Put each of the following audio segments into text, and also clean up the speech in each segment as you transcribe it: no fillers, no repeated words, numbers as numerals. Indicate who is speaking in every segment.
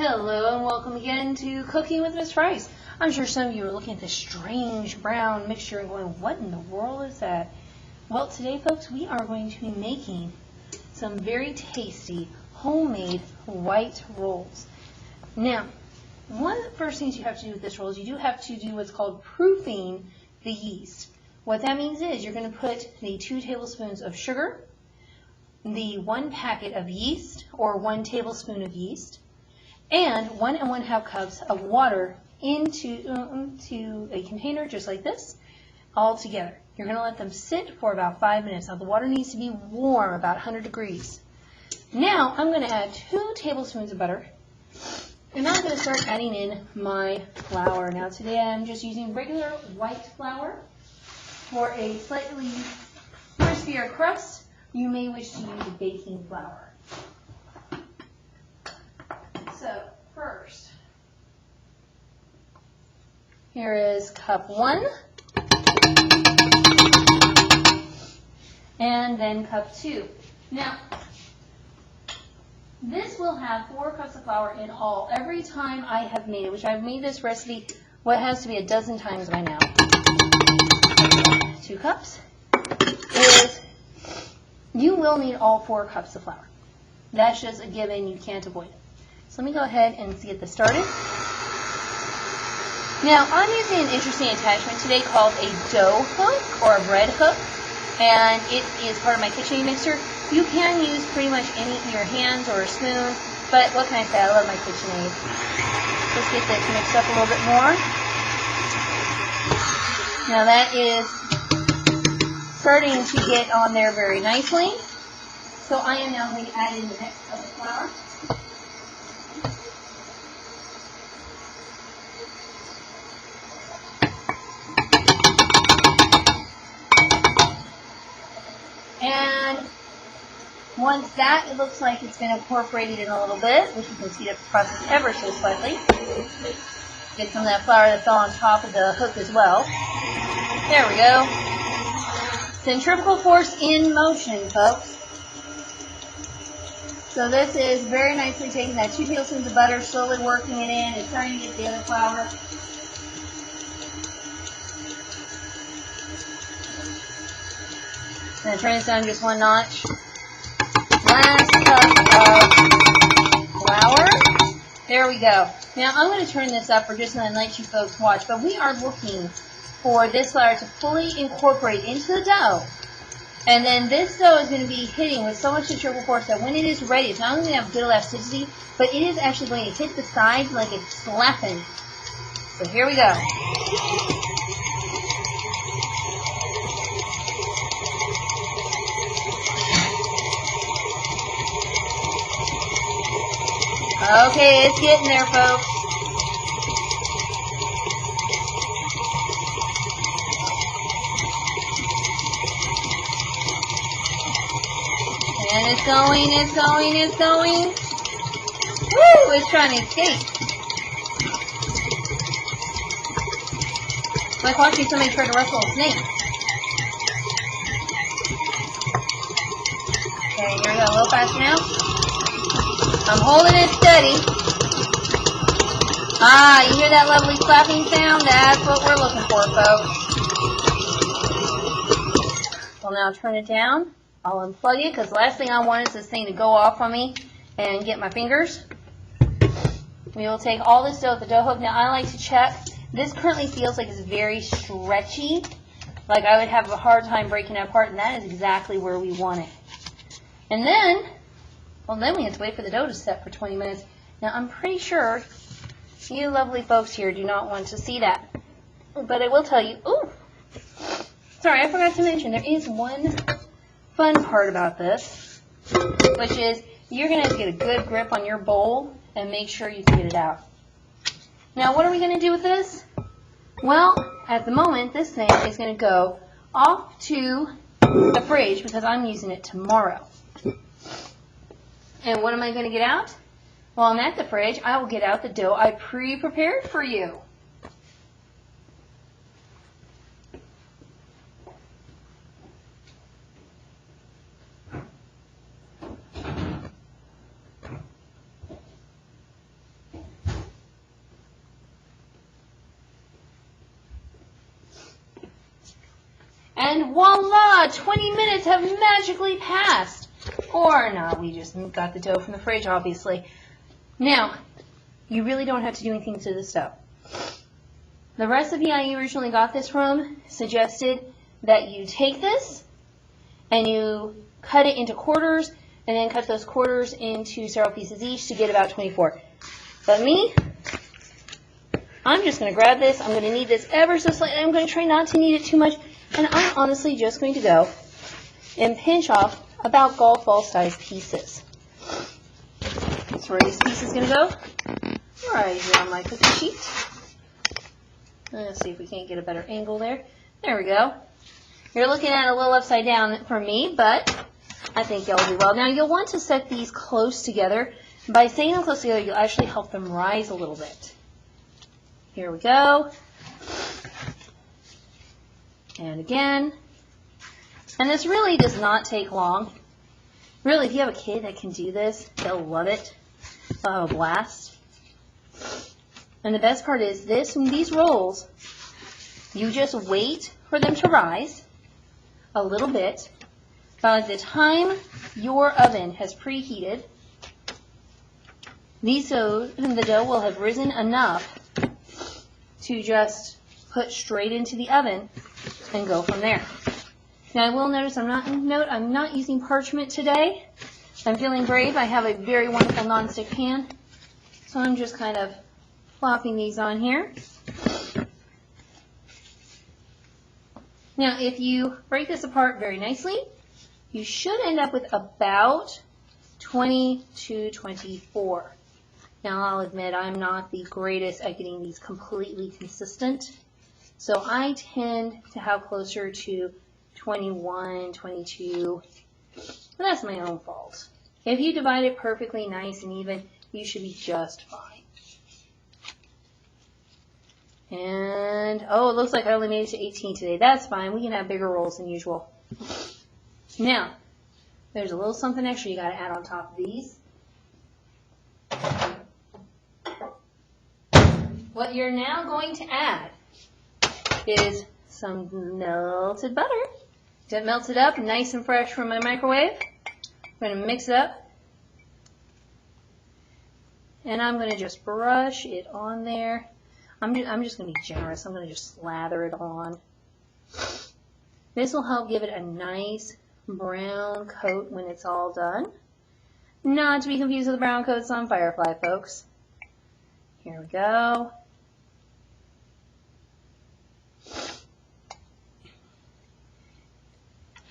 Speaker 1: Hello and welcome again to Cooking with Miss Rice. I'm sure some of you are looking at this strange brown mixture and going, what in the world is that? Well, today, folks, we are going to be making some very tasty homemade white rolls. Now, one of the first things you have to do with this roll is you do have to do what's called proofing the yeast. What that means is you're going to put the 2 tablespoons of sugar, the 1 packet of yeast or 1 tablespoon of yeast, and 1 1/2 cups of water into a container just like this, all together. You're going to let them sit for about 5 minutes. Now the water needs to be warm, about 100 degrees. Now I'm going to add 2 tablespoons of butter, and I'm going to start adding in my flour. Now today I'm just using regular white flour. For a slightly crispier crust, you may wish to use baking flour. So first, here is cup 1, and then cup 2. Now, this will have 4 cups of flour in all every time I have made it, which I've made this recipe what has to be a dozen times by now. 2 cups is, you will need all 4 cups of flour. That's just a given, you can't avoid it. So let me go ahead and get this started. Now, I'm using an interesting attachment today called a dough hook or a bread hook, and it is part of my KitchenAid mixer. You can use pretty much any of your hands or a spoon, but what can I say? I love my KitchenAid. Let's get this mixed up a little bit more. Now that is starting to get on there very nicely. So I am now going to add in the next cup of flour. And once that, it looks like it's been incorporated in a little bit, which you can speed up the process ever so slightly. Get some of that flour that fell on top of the hook as well. There we go. Centrifugal force in motion, folks. So this is very nicely taking that 2 tablespoons of butter, slowly working it in, and starting to get the other flour. I'm going to turn this down just 1 notch. Last cup of flour. There we go. Now I'm going to turn this up for just a minute and let you folks watch, but we are looking for this flour to fully incorporate into the dough. And then this dough is going to be hitting with so much centrifugal force that when it is ready, it's not only going to have good elasticity, but it is actually going to hit the sides like it's slapping. So here we go. Okay, it's getting there, folks. And it's going, it's going, it's going. Woo! It's trying to escape. Like watching somebody try to wrestle a snake. Okay, here we go. A little faster now. I'm holding it steady. Ah, you hear that lovely clapping sound? That's what we're looking for, folks. We'll now turn it down. I'll unplug it because the last thing I want is this thing to go off on me and get my fingers. We will take all this dough with the dough hook. Now I like to check. This currently feels like it's very stretchy. Like I would have a hard time breaking it apart, and that is exactly where we want it. And then, well, then we have to wait for the dough to set for 20 minutes. Now I'm pretty sure you lovely folks here do not want to see that. But I will tell you, ooh, sorry, I forgot to mention, there is one fun part about this, which is you're going to have to get a good grip on your bowl and make sure you can get it out. Now, what are we going to do with this? Well, at the moment, this thing is going to go off to the fridge because I'm using it tomorrow. And what am I going to get out? While I'm at the fridge, I will get out the dough I pre-prepared for you. And voila, 20 minutes have magically passed. Or not, we just got the dough from the fridge, obviously. Now, you really don't have to do anything to this dough. The recipe I originally got this from suggested that you take this and you cut it into quarters and then cut those quarters into several pieces each to get about 24. But me, I'm just going to grab this. I'm going to knead this ever so slightly. I'm going to try not to knead it too much. And I'm honestly just going to go and pinch off about golf ball sized pieces. So where are these pieces going to go? Right here on my cookie sheet. Let's see if we can't get a better angle there. There we go. You're looking at it a little upside down for me, but I think you'll do well. Now you'll want to set these close together. By setting them close together, you'll actually help them rise a little bit. Here we go. And again. And this really does not take long. Really, if you have a kid that can do this, they'll love it. They'll have a blast. And the best part is these rolls, you just wait for them to rise a little bit. By the time your oven has preheated, the dough will have risen enough to just put straight into the oven and go from there. Now I will notice I'm not using parchment today. I'm feeling brave. I have a very wonderful nonstick pan, so I'm just kind of plopping these on here. Now if you break this apart very nicely, you should end up with about 20 to 24. Now I'll admit I'm not the greatest at getting these completely consistent, so I tend to have closer to 21, 22, but that's my own fault. If you divide it perfectly nice and even, you should be just fine. And, oh, it looks like I only made it to 18 today. That's fine. We can have bigger rolls than usual. Now, there's a little something extra you got to add on top of these. What you're now going to add is some melted butter. Get melted up, nice and fresh from my microwave. I'm going to mix it up. And I'm going to just brush it on there. I'm just going to be generous. I'm going to just slather it on. This will help give it a nice brown coat when it's all done. Not to be confused with the brown coats on Firefly, folks. Here we go.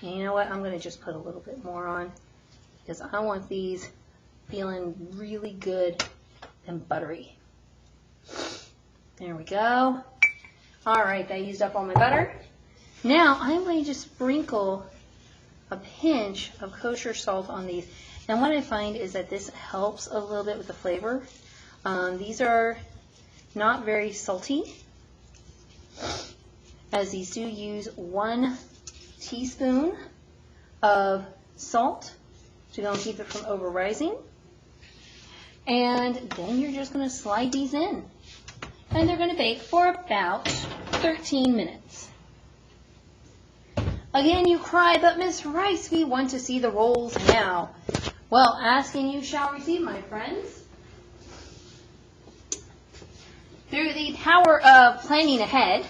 Speaker 1: And you know what? I'm going to just put a little bit more on because I want these feeling really good and buttery. There we go. All right, that used up all my butter. Now I'm going to sprinkle a pinch of kosher salt on these. And what I find is that this helps a little bit with the flavor. These are not very salty, as these do use 1 teaspoon of salt to go and keep it from over rising. And then you're just going to slide these in. And they're going to bake for about 13 minutes. Again, you cry, but Miss Rice, we want to see the rolls now. Well, ask and you shall receive, my friends. Through the power of planning ahead,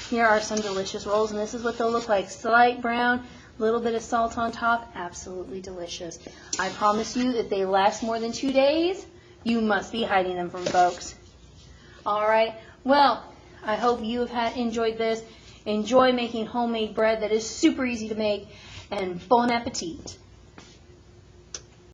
Speaker 1: here are some delicious rolls, and this is what they'll look like. Slight brown, a little bit of salt on top, absolutely delicious. I promise you, if they last more than 2 days, you must be hiding them from folks. All right, well, I hope you have enjoyed this. Enjoy making homemade bread that is super easy to make, and bon appetit.